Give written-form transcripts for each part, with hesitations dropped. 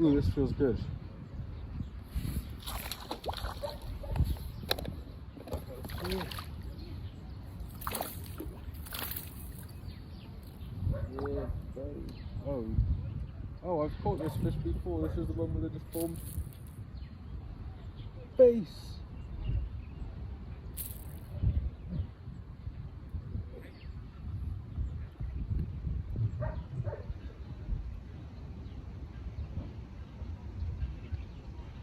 Ooh, this feels good. Oh, I've caught this fish before. This is the one with the deformed face.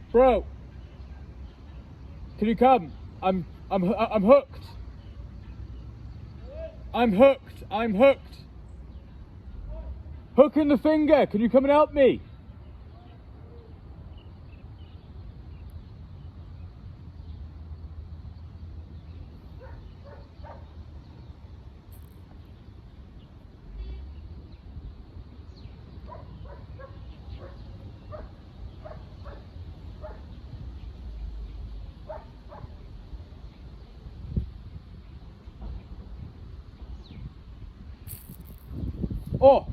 Bro, can you come? I'm hooked. I'm hooked. I'm hooked. Hook in the finger. Can you come and help me? Oh,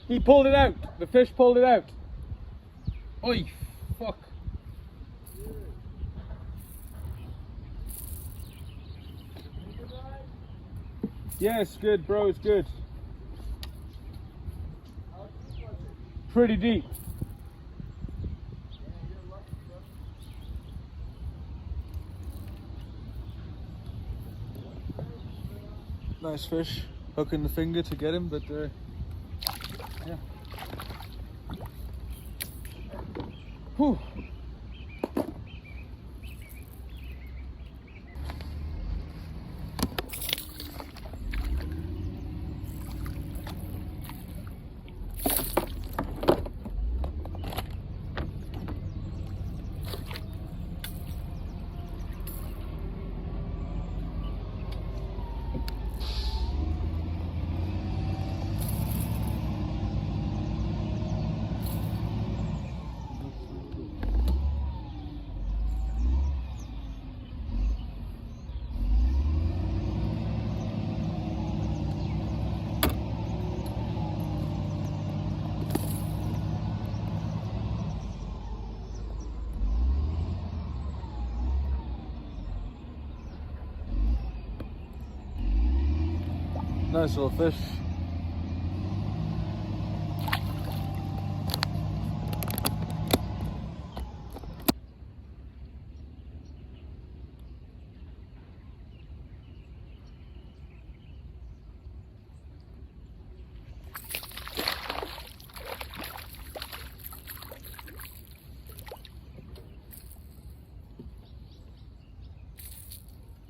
he pulled it out. The fish pulled it out. Oi, fuck. Yeah, it's good, bro. It's good. Pretty deep. Nice fish. Hooking the finger to get him, but yeah. Whew. Nice little fish.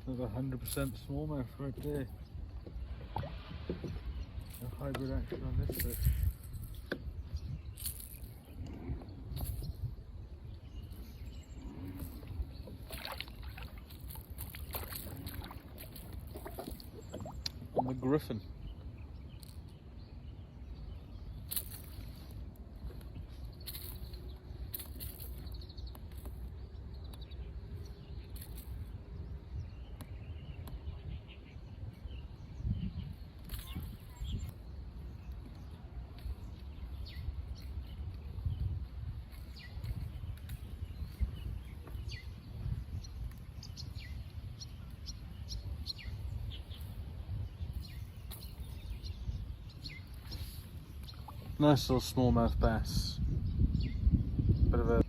There's 100% smallmouth right there. A hybrid action on this fish. On the griffin. Nice little smallmouth bass. Bit of a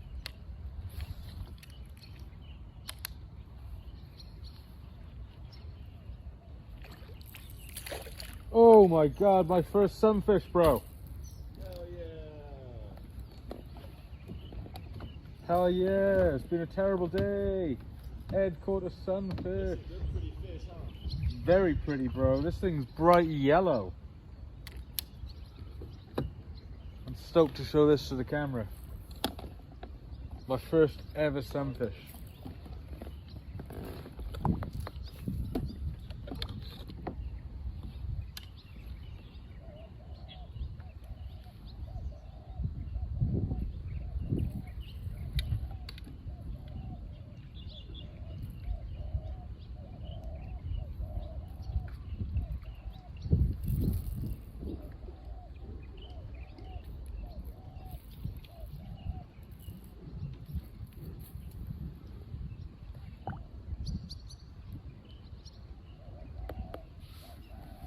oh my god, my first sunfish, bro. Hell yeah. Hell yeah, it's been a terrible day. Ed caught a sunfish. That's a good pretty fish, huh? Very pretty, bro. This thing's bright yellow. I'm stoked to show this to the camera. My first ever sunfish.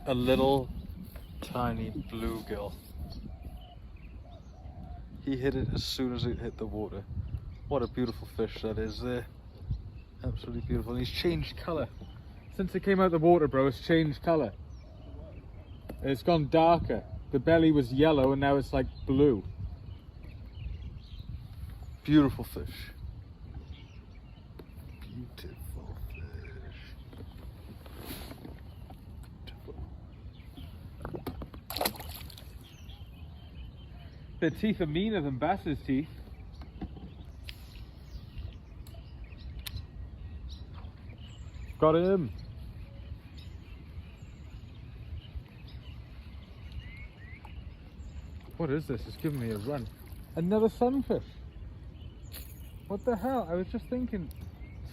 A little tiny bluegill. He hit it as soon as it hit the water. What a beautiful fish that is there. Absolutely beautiful. And he's changed colour. Since it came out of the water, bro, it's changed colour. It's gone darker. The belly was yellow and now it's like blue. Beautiful fish. Beautiful fish. Their teeth are meaner than bass's teeth. Got him. What is this? It's giving me a run. Another sunfish. What the hell? I was just thinking.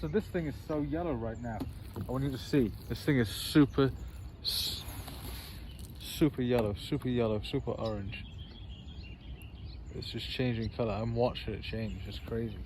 So this thing is so yellow right now. I want you to see. This thing is super yellow, super orange. It's just changing colour. I'm watching it change. It's crazy.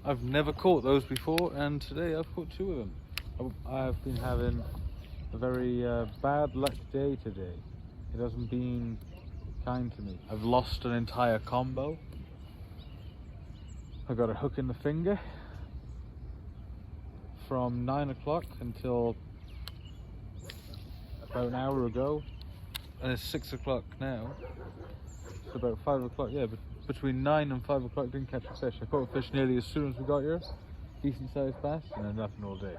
I've never caught those before, and today I've caught 2 of them. I've been having a very bad luck day today. It hasn't been kind to me. I've lost an entire combo. I got a hook in the finger from 9 o'clock until about an hour ago, and it's 6 o'clock now. It's about 5 o'clock, yeah, but between 9 and 5 o'clock didn't catch a fish. I caught a fish nearly as soon as we got here. Decent sized bass, and then nothing all day.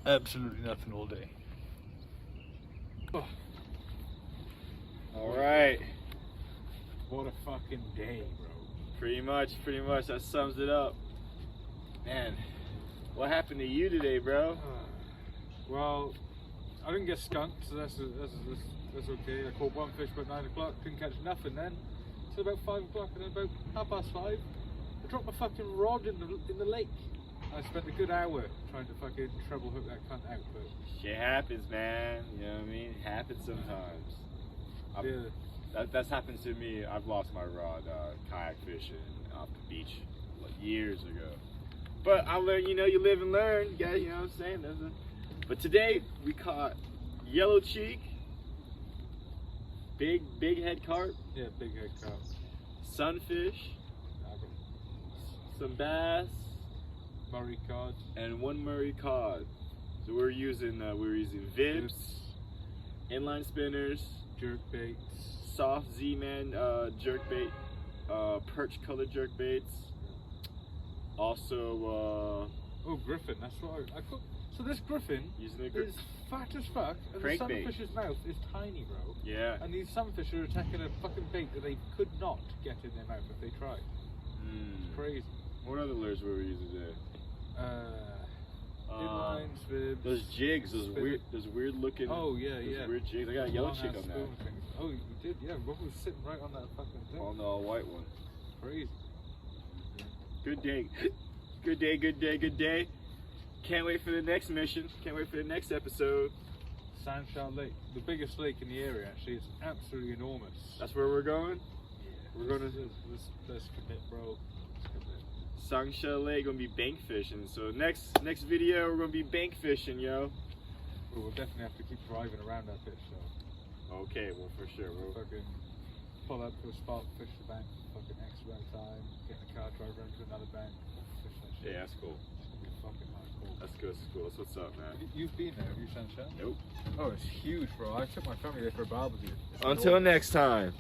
Absolutely nothing all day. Oh. All right. What a fucking day, bro. Pretty much. That sums it up. Man, what happened to you today, bro? Well, I didn't get skunked, so that's okay. I caught 1 fish about 9 o'clock, didn't catch nothing then. Till about 5 o'clock, and then about 5:30, I dropped my fucking rod in the lake. I spent a good hour trying to fucking treble hook that cunt out, but Shit happens, man. You know what I mean? It happens sometimes. That's happened to me. I've lost my rod kayak fishing off the beach like years ago. But I learned, you live and learn. Yeah, you know what I'm saying? But today we caught yellow cheek, big head carp. yeah, big head carp. Sunfish, some bass, Murray cod, and 1 Murray cod. So we're using Vips, inline spinners, jerk baits, soft Z-Man jerk bait, perch color jerk baits. Also, oh, griffin. That's what I caught. So this griffin using the is fat as fuck, and the Crankbait. sunfish's mouth is tiny, bro. Yeah. And these sunfish are attacking a fucking bait that they could not get in their mouth if they tried. It's crazy. What other lures were we using today? Inline, swibs. Those jigs, those spinner. weird looking. Oh yeah, those yeah. weird jigs. I got a yellow chick on that. Spoon things. Oh, you did, yeah. Rob was sitting right on that fucking thing. On the white one. Crazy. Good day. Good day. Can't wait for the next mission. Can't wait for the next episode. Sandshell Lake, the biggest lake in the area. Actually, it's absolutely enormous. That's where we're going. We're going to let's commit, bro. Sandshell Lake. Gonna be bank fishing. So next video we're gonna be bank fishing, yo. We'll definitely have to keep driving around that fish, so. Okay, well for sure. We'll fucking pull up to a spot, fish the bank, fucking X amount of time, get in the car, drive around to another bank, fish that shit. Yeah, that's cool. Fucking hardcore. That's good. That's what's up, man. You've been there, have you, Sunshine? Nope. Oh, it's huge, bro. I took my family there for a barbecue. It's Until enormous. next time.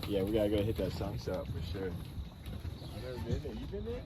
Yeah, we gotta go hit that song shop for sure. I've never been there. You been there?